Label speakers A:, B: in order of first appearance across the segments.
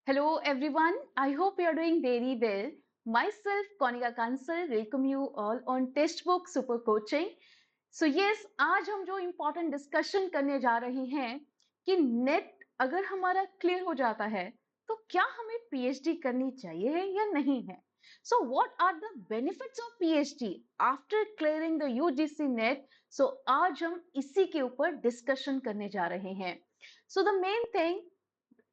A: Hello everyone, I hope you are doing very well. Myself, Konika Kansal, welcome you all on Textbook Super Coaching. So yes, आज हम जो important discussion करने जा रहे हैं कि नेट अगर हमारा क्लियर हो जाता है तो क्या हमें पीएचडी करनी चाहिए है या नहीं है. So what are the benefits of PhD after clearing the UGC NET. So आज हम इसी के ऊपर डिस्कशन करने जा रहे हैं. So the main thing,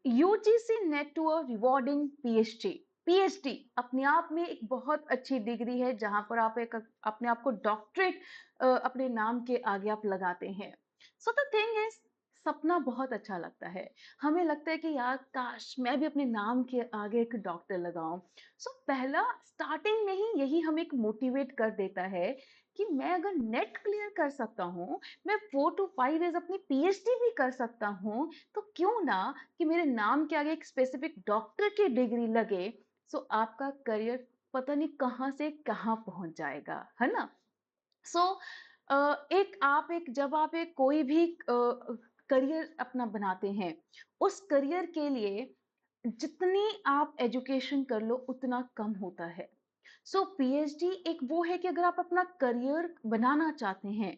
A: UGC NET to a rewarding PhD. PhD अपने आप में एक बहुत अच्छी डिग्री है जहां पर आप एक अपने आप को डॉक्टरेट अपने नाम के आगे आप लगाते हैं. सो द थिंग इज, सपना बहुत अच्छा लगता है. हमें लगता है कि यार काश मैं भी अपने नाम के आगे एक डॉक्टर लगाऊं. सो पहला स्टार्टिंग में ही यही हमें एक मोटिवेट कर देता है कि मैं अगर नेट क्लियर कर सकता हूँ, मैं 4 to 5 years अपनी पीएचडी भी कर सकता हूँ, तो क्यों ना कि मेरे नाम के आगे एक स्पेसिफिक डॉक्टर की डिग्री लगे. सो आपका करियर पता नहीं कहाँ से कहाँ पहुंच जाएगा, है ना. सो एक जब आप एक कोई भी करियर अपना बनाते हैं, उस करियर के लिए जितनी आप एजुकेशन कर लो उतना कम होता है. सो पीएचडी एक वो है कि अगर आप अपना करियर बनाना चाहते हैं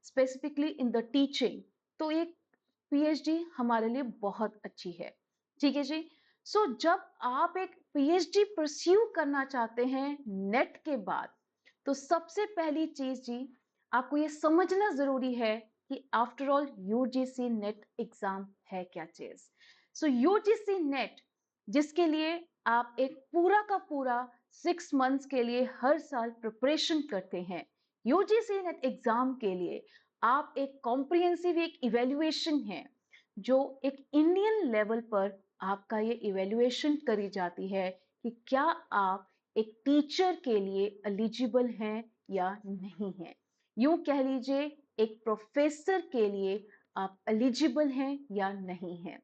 A: स्पेसिफिकली इन द टीचिंग, तो एक पीएचडी हमारे लिए बहुत अच्छी है. ठीक है जी. सो जब आप एक पीएचडी परस्यू करना चाहते हैं नेट के बाद, तो सबसे पहली चीज जी, आपको ये समझना जरूरी है कि after all UGC net exam है क्या चीज. सो यूजीसी नेट, जिसके लिए आप एक पूरा का पूरा 6 months के लिए हर साल प्रिपरेशन करते हैं. यूजीसी नेट एग्जाम के लिए आप एक कॉम्प्रिहेंसिव एक इवेल्युएशन है, जो एक इंडियन लेवल पर आपका ये इवेल्युएशन करी जाती है कि क्या आप एक टीचर के लिए एलिजिबल हैं या नहीं है. यूं कह लीजिए, एक प्रोफेसर के लिए आप एलिजिबल हैं या नहीं है.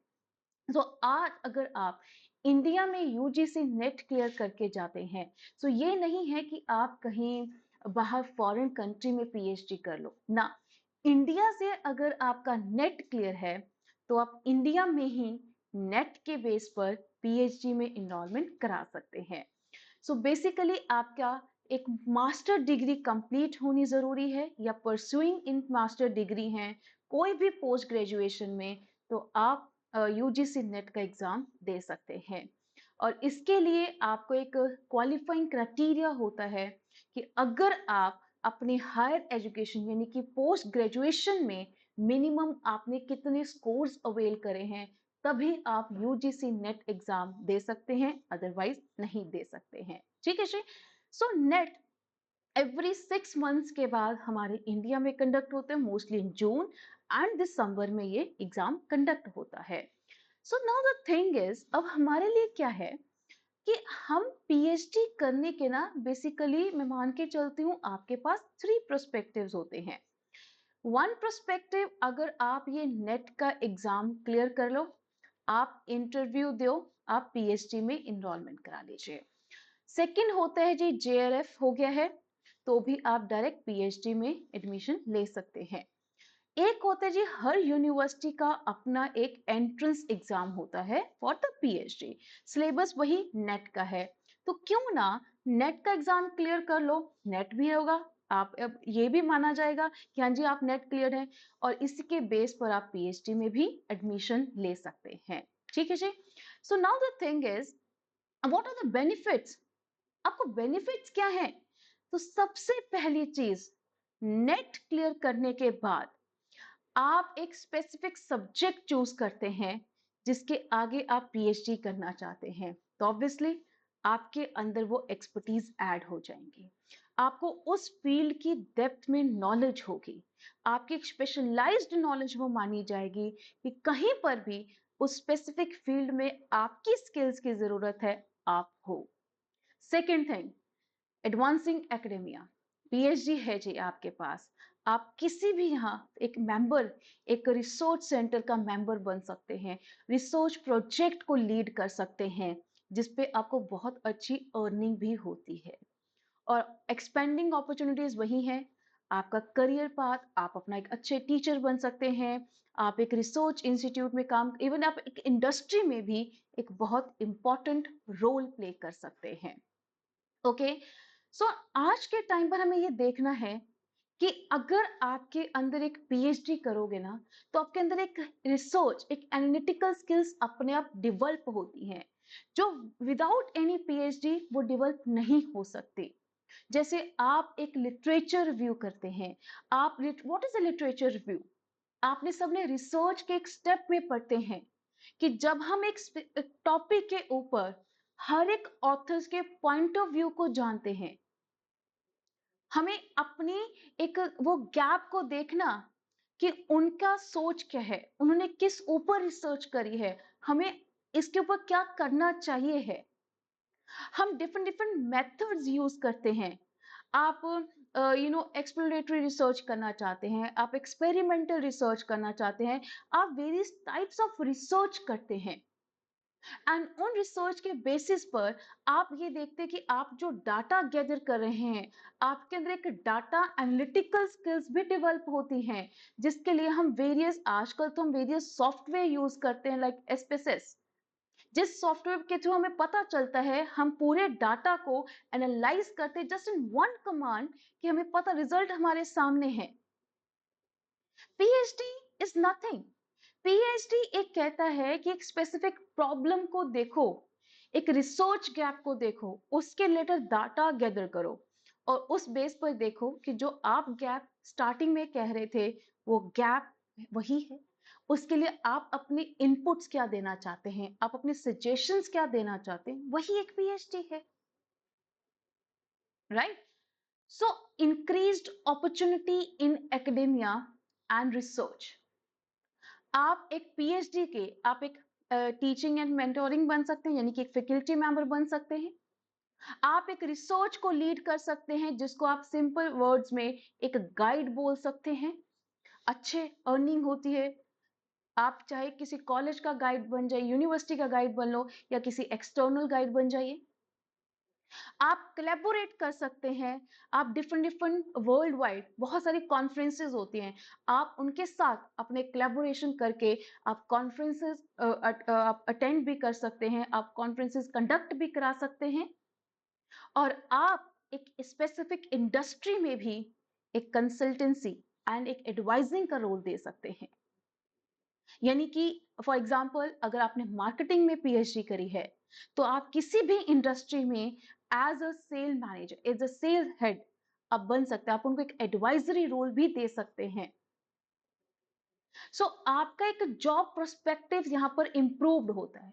A: तो आज अगर आप इंडिया में यूजीसी नेट क्लियर करके जाते हैं, तो ये नहीं है कि आप कहीं बाहर फॉरेन कंट्री में पीएचडी कर लो ना. इंडिया से अगर आपका नेट क्लियर है, तो आप इंडिया में ही नेट के बेस पर पीएचडी में इनरोलमेंट करा सकते हैं. सो बेसिकली आपका एक मास्टर डिग्री कंप्लीट होनी जरूरी है या परस्यूइंग इन मास्टर डिग्री है कोई भी पोस्ट ग्रेजुएशन में, तो आप यूजीसी नेट का एग्जाम दे सकते हैं. और इसके लिए आपको एक क्वालिफाइंग क्राइटेरिया होता है कि अगर आप अपने हायर एजुकेशन यानी कि पोस्ट ग्रेजुएशन में मिनिमम आपने कितने स्कोर्स अवेल करे हैं, तभी आप यूजीसी नेट एग्जाम दे सकते हैं, अदरवाइज नहीं दे सकते हैं. ठीक है जी. सो नेट एवरी 6 months के बाद हमारे इंडिया में कंडक्ट होते हैं, मोस्टली इन जून एंड दिसंबर में ये एग्जाम कंडक्ट होता है. सो नाउ द थिंग इज, अब हमारे लिए क्या है कि हम पीएचडी करने के ना बेसिकली मैं मान के चलती हूँ आपके पास 3 पर्सपेक्टिव्स होते हैं. वन पर्सपेक्टिव, अगर आप ये नेट का एग्जाम क्लियर कर लो, आप इंटरव्यू दो, आप पीएचडी में इनरोलमेंट करा लीजिए. सेकंड होता है जी जेआरएफ हो गया है, तो भी आप डायरेक्ट पीएचडी में एडमिशन ले सकते हैं. एक होता है जी, हर यूनिवर्सिटी का अपना एक एंट्रेंस एग्जाम होता है फॉर द पीएचडी. सिलेबस वही नेट का है, तो क्यों ना नेट का एग्जाम क्लियर कर लो. नेट भी होगा, आप अब ये भी माना जाएगा कि हाँ जी आप नेट क्लियर हैं, और इसी के बेस पर आप पीएचडी में भी एडमिशन ले सकते हैं. ठीक है जी. So now the thing is, what are the benefits. आपको बेनिफिट्स क्या है. तो सबसे पहली चीज, नेट क्लियर करने के बाद आप एक स्पेसिफिक सब्जेक्ट चूज करते हैं जिसके आगे आप पीएचडी करना चाहते हैं, तो ऑब्वियसली आपके अंदर वो एक्सपर्टीज ऐड हो जाएंगी. आपको उस फील्ड की डेप्थ में नॉलेज होगी, आपकी एक स्पेशलाइज्ड नॉलेज वो मानी जाएगी कि कहीं पर भी उस स्पेसिफिक फील्ड में आपकी स्किल्स की जरूरत है, आप हो. Second thing, advancing academia. PhD है जी आपके पास, आप किसी भी यहाँ एक मेंबर, एक रिसर्च सेंटर का मेंबर बन सकते हैं, रिसर्च प्रोजेक्ट को लीड कर सकते हैं, जिसपे आपको बहुत अच्छी अर्निंग भी होती है. और एक्सपेंडिंग अपॉर्चुनिटीज वही है, आपका करियर पाथ, आप अपना एक अच्छे टीचर बन सकते हैं, आप एक रिसर्च इंस्टीट्यूट में काम, इवन आप एक इंडस्ट्री में भी एक बहुत इंपॉर्टेंट रोल प्ले कर सकते हैं। ओके, सो आज के टाइम पर हमें ये देखना है कि अगर आपके अंदर एक पीएचडी करोगे ना, तो आपके अंदर एक रिसर्च, एक एनालिटिकल स्किल्स अपने आप डेवलप होती हैं, जो विदाउट एनी पीएचडी वो डेवलप नहीं हो सकती। जैसे आप एक लिटरेचर रिव्यू करते हैं, आप what is a literature review, आपने सबने रिसर्च के एक स्टेप में पढ़ते हैं कि जब हम एक टॉपिक के ऊपर हर एक ऑथर्स के पॉइंट ऑफ व्यू को जानते हैं, हमें अपनी एक वो गैप को देखना कि उनका सोच क्या है, उन्होंने किस ऊपर रिसर्च करी है, हमें इसके ऊपर क्या करना चाहिए है। हम डिफरेंट डिफरेंट मेथड्स यूज करते हैं। आप एक्सप्लोरेटरी रिसर्च करना चाहते हैं, आप एक्सपेरिमेंटल रिसर्च करना चाहते हैं, आप वेरियस टाइप्स ऑफ रिसर्च करते हैं, एंड उन रिसर्च के बेसिस पर आप ये देखते हैं कि आप जो डाटा गैदर कर रहे हैं, आपके अंदर एक डाटा एनालिटिकल स्किल्स भी डेवलप होती हैं, जिसके लिए हम वेरियस, आजकल तो हम वेरियस सॉफ्टवेयर यूज करते हैं लाइक एसपीएसएस, जिस सॉफ्टवेयर के थ्रू हमें पता चलता है, हम पूरे डाटा को एनालाइज करते हैं जस्ट इन वन कमांड, कि हमें पता रिजल्ट हमारे सामने है। PhD is nothing. पीएचडी एक कहता है कि एक स्पेसिफिक प्रॉब्लम को देखो, एक रिसर्च गैप को देखो, उसके रिलेटेड डाटा गैदर करो, और उस बेस पर देखो कि जो आप गैप स्टार्टिंग में कह रहे थे वो गैप वही है, उसके लिए आप अपने इनपुट्स क्या देना चाहते हैं, आप अपने सजेशंस क्या देना चाहते हैं, वही एक पीएचडी है, right? So increased opportunity in academia and research. आप एक पीएचडी के, आप एक टीचिंग एंड मेंटोरिंग बन सकते हैं, यानी कि एक फैकल्टी मेंबर बन सकते हैं, आप एक रिसर्च को लीड कर सकते हैं, जिसको आप सिंपल वर्ड्स में एक गाइड बोल सकते हैं, अच्छे अर्निंग होती है। आप चाहे किसी कॉलेज का गाइड बन जाइए, यूनिवर्सिटी का गाइड बन लो, या किसी एक्सटर्नल गाइड बन जाइए। आप कोलैबोरेट कर सकते हैं, आप डिफरेंट डिफरेंट वर्ल्ड वाइड बहुत सारी कॉन्फ्रेंसेज होती हैं, आप उनके साथ अपने कोलैबोरेशन करके आप कॉन्फ्रेंसेज आप अटेंड भी कर सकते हैं, आप कॉन्फ्रेंसेज कंडक्ट भी करा सकते हैं, और आप एक स्पेसिफिक इंडस्ट्री में भी एक कंसल्टेंसी एंड एक एडवाइजिंग का रोल दे सकते हैं। यानी कि फॉर एग्जाम्पल, अगर आपने मार्केटिंग में पीएचडी करी है, तो आप किसी भी इंडस्ट्री में as a sale manager, as a sale head आप बन सकते हैं, आप उनको एक एडवाइजरी रोल भी दे सकते हैं। सो आपका एक जॉब प्रोस्पेक्टिव यहाँ पर इंप्रूव्ड होता है,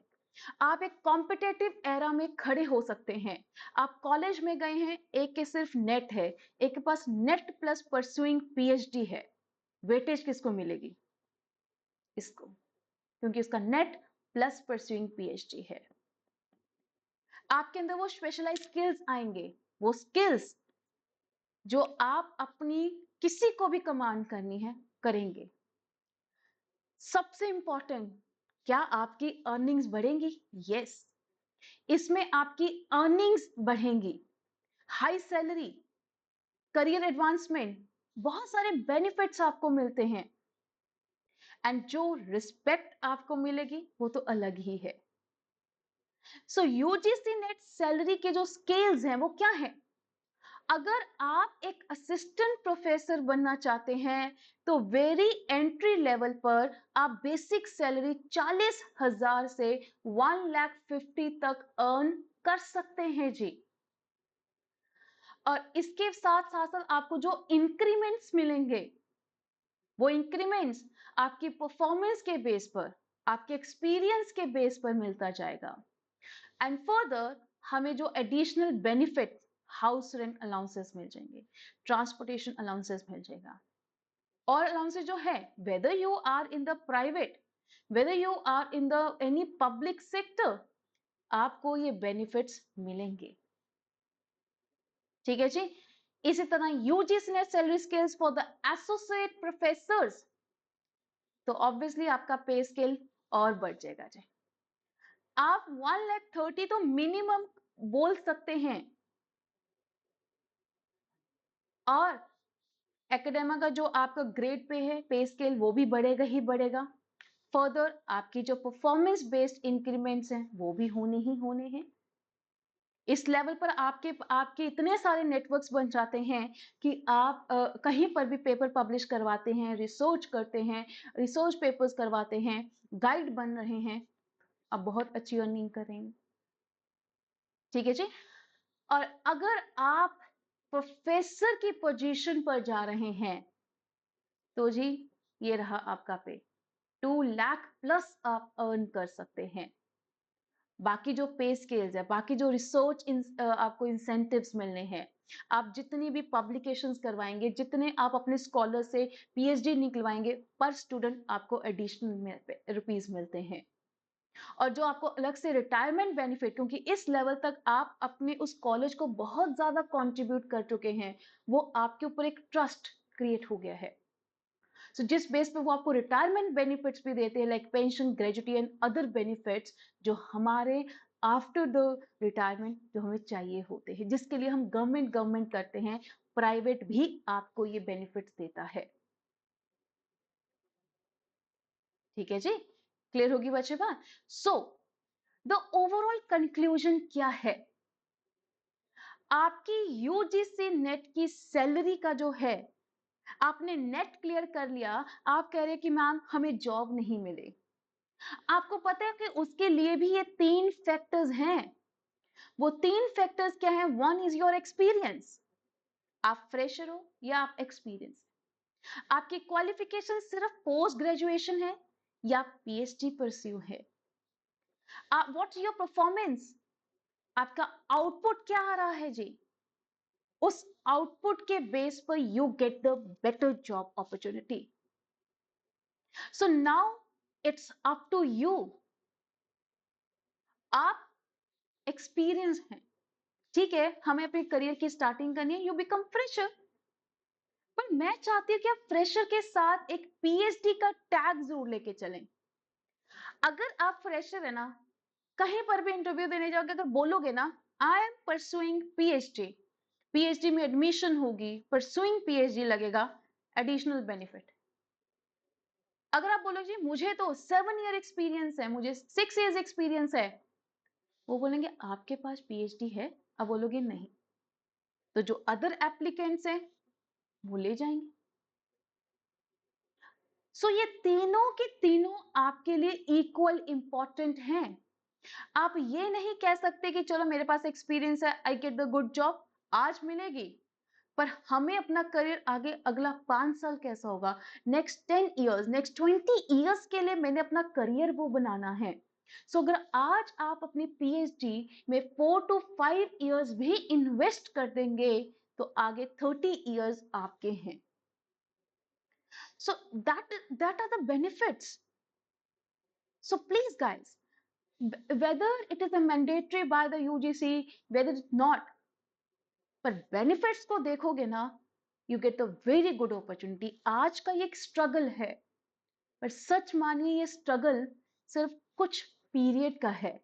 A: आप एक कॉम्पिटेटिव एरा में खड़े हो सकते हैं। आप कॉलेज में गए हैं, एक के सिर्फ नेट है, एक के पास नेट प्लस परस्यूइंग पीएचडी है, वेटेज किसको मिलेगी? इसको, क्योंकि उसका नेट प्लस परस्यूइंग पीएचडी है। आपके अंदर वो स्पेशलाइज स्किल्स आएंगे, वो स्किल्स जो आप अपनी किसी को भी कमांड करनी है, करेंगे। सबसे इंपॉर्टेंट, क्या आपकी अर्निंग्स बढ़ेंगी? यस, इसमें आपकी अर्निंग्स बढ़ेंगी, हाई सैलरी, करियर एडवांसमेंट, बहुत सारे बेनिफिट्स आपको मिलते हैं, एंड जो रिस्पेक्ट आपको मिलेगी वो तो अलग ही है। सो यूजीसी नेट सैलरी के जो स्केल्स हैं वो क्या है? अगर आप एक असिस्टेंट प्रोफेसर बनना चाहते हैं, तो वेरी एंट्री लेवल पर आप बेसिक सैलरी 40,000 से 1,50,000 तक अर्न कर सकते हैं जी। और इसके साथ साथ साथ आपको जो इंक्रीमेंट्स मिलेंगे, वो इंक्रीमेंट्स आपकी परफॉर्मेंस के बेस पर, आपके एक्सपीरियंस के बेस पर मिलता जाएगा। एंड फर्दर हमें जो additional benefit, house rent allowances मिल जाएंगे, ट्रांसपोर्टेशन अलाउंसेस मिल जाएगा, और अलाउंसेस जो है, whether you are in the private, whether you are in the any public sector, आपको ये बेनिफिट्स मिलेंगे। ठीक है जी। इसी तरह UGC NET salary scales for the associate professors, तो ऑब्वियसली आपका पे स्केल और बढ़ जाएगा जी। आप 1,30,000 तो मिनिमम बोल सकते हैं, और एकेडेमा का जो आपका ग्रेड पे है, पे स्केल वो भी बढ़ेगा ही बढ़ेगा। फर्दर आपकी जो परफॉर्मेंस बेस्ड इंक्रीमेंट्स हैं वो भी होने ही होने हैं। इस लेवल पर आपके आपके इतने सारे नेटवर्क्स बन जाते हैं कि आप कहीं पर भी पेपर पब्लिश करवाते हैं, रिसर्च करते हैं, रिसर्च पेपर्स करवाते हैं, गाइड बन रहे हैं, आप बहुत अच्छी अर्निंग करेंगे। ठीक है जी। और अगर आप प्रोफेसर की पोजीशन पर जा रहे हैं तो जी ये रहा आपका पे, 2 लाख प्लस आप अर्न कर सकते हैं। बाकी जो पे स्केल्स है, बाकी जो रिसर्च आपको इंसेंटिव्स मिलने हैं, आप जितनी भी पब्लिकेशंस करवाएंगे, जितने आप अपने स्कॉलर से पीएचडी निकलवाएंगे, पर स्टूडेंट आपको एडिशनल रुपीज मिलते हैं। और जो आपको अलग से रिटायरमेंट बेनिफिट, क्योंकि इस लेवल तक आप अपने उस कॉलेज को बहुत ज्यादा कंट्रीब्यूट कर चुके हैं, वो आपके ऊपर एक ट्रस्ट क्रिएट हो गया है। सो जिस बेस पे वो आपको रिटायरमेंट बेनिफिट्स भी देते हैं, like pension, gratuity and other benefits, जो हमारे आफ्टर द रिटायरमेंट जो हमें चाहिए होते हैं, जिसके लिए हम गवर्नमेंट करते हैं, प्राइवेट भी आपको ये बेनिफिट्स देता है। ठीक है जी, क्लियर होगी बच्चे बात। सो द ओवरऑल कंक्लूजन क्या है? आपकी यूजीसी नेट की सैलरी का जो है, आपने नेट क्लियर कर लिया, आप कह रहे हैं कि मैम हमें जॉब नहीं मिले। आपको पता है कि उसके लिए भी ये 3 फैक्टर्स हैं। वो 3 फैक्टर्स क्या हैं? वन इज योर एक्सपीरियंस, आप फ्रेशर हो या आप एक्सपीरियंस, आपकी क्वालिफिकेशन सिर्फ पोस्ट ग्रेजुएशन है या पीएचडी परस्यू है, व्हाट्स योर परफॉर्मेंस, आपका आउटपुट क्या आ रहा है जी, उस आउटपुट के बेस पर you get the better job opportunity. So now it's up to you. आप एक्सपीरियंस हैं, ठीक है, हमें अपने करियर की स्टार्टिंग करनी है, यू बिकम फ्रेशर, पर मैं चाहती हूँ कि आप फ्रेशर के साथ एक पीएचडी का टैग जरूर लेके चलें। अगर आप फ्रेशर है ना, कहीं पर भी इंटरव्यू देने जाओगे, अगर बोलोगे ना I am pursuing PhD, PhD में एडमिशन होगी, परसुइंग पीएचडी लगेगा, एडिशनल बेनिफिट। अगर आप बोलोगे जी मुझे तो 7 ईयर एक्सपीरियंस है, मुझे 6 ईयर एक्सपीरियंस है, वो बोलेंगे आपके पास पीएचडी है, आप बोलोगे नहीं, तो जो अदर एप्लीकेंट्स हैं वो ले जाएंगे। सो ये तीनों के तीनों आपके लिए इक्वल इंपॉर्टेंट हैं। आप ये नहीं कह सकते कि चलो मेरे पास एक्सपीरियंस है, I get the good job, आज मिलेगी, पर हमें अपना करियर आगे अगला 5 साल कैसा होगा, नेक्स्ट 10 ईयर्स, नेक्स्ट 20 ईयर्स के लिए मैंने अपना करियर वो बनाना है। सो अगर आज आप अपनी पीएचडी में 4 to 5 ईयर्स भी इन्वेस्ट कर देंगे तो आगे 30 ईयर्स आपके हैं। So that are the benefits. So please guys, whether it is a mandatory by the UGC, whether it's not, पर benefits को देखोगे ना, you get a very good opportunity. आज का ये एक स्ट्रगल है, पर सच मानिए ये स्ट्रगल सिर्फ कुछ पीरियड का है,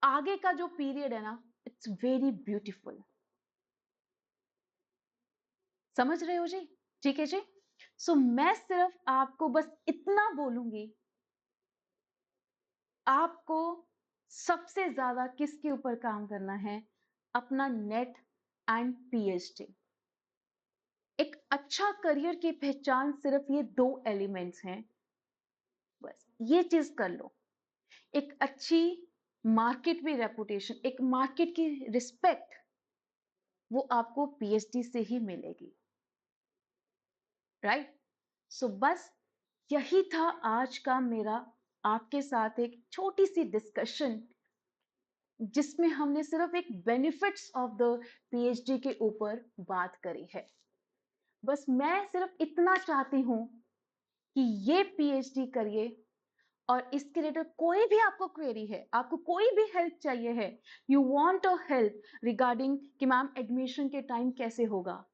A: आगे का जो पीरियड है ना, इट्स वेरी ब्यूटीफुल। समझ रहे हो जी? ठीक है जी। सो मैं सिर्फ आपको बस इतना बोलूंगी, आपको सबसे ज्यादा किसके ऊपर काम करना है? अपना नेट एंड पीएचडी। एक अच्छा करियर की पहचान सिर्फ ये 2 एलिमेंट्स हैं, बस ये चीज कर लो। एक अच्छी मार्केट में रेपुटेशन, एक मार्केट की रिस्पेक्ट, वो आपको पीएचडी से ही मिलेगी, राइट? सो बस यही था आज का मेरा आपके साथ एक छोटी सी डिस्कशन, जिसमें हमने सिर्फ एक बेनिफिट्स ऑफ द पीएचडी के ऊपर बात करी है। बस मैं सिर्फ इतना चाहती हूं कि ये पीएचडी करिए, और इसके रिलेटेड कोई भी आपको क्वेरी है, आपको कोई भी हेल्प चाहिए है, you want a help regarding कि मैम एडमिशन के टाइम कैसे होगा,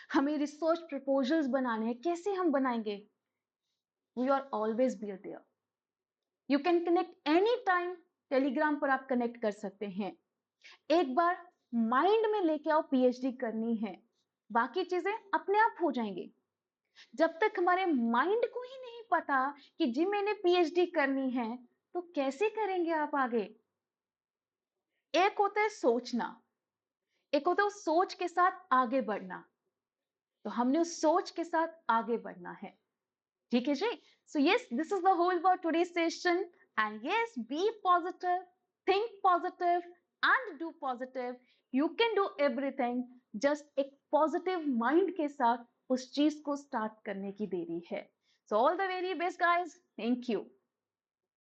A: हमें रिसर्च प्रपोजल्स बनाने हैं, कैसे हम बनाएंगे, we are always be there. You can connect any time, Telegram पर आप कनेक्ट कर सकते हैं। एक बार माइंड में लेके आओ पीएचडी करनी है, बाकी चीजें अपने आप हो जाएंगी। जब तक हमारे माइंड को ही नहीं पता कि जी मैंने पीएचडी करनी है, तो कैसे करेंगे आप आगे? एक होता है सोचना, एक होता है उस सोच के साथ आगे बढ़ना। तो हमने उस सोच के साथ आगे बढ़ना है। ठीक है जी? So yes, this is the whole for today session. And yes, be positive, think positive and do positive. You can do everything. Just एक पॉजिटिव माइंड के साथ उस चीज को स्टार्ट करने की देरी है। So all the very best guys, thank you.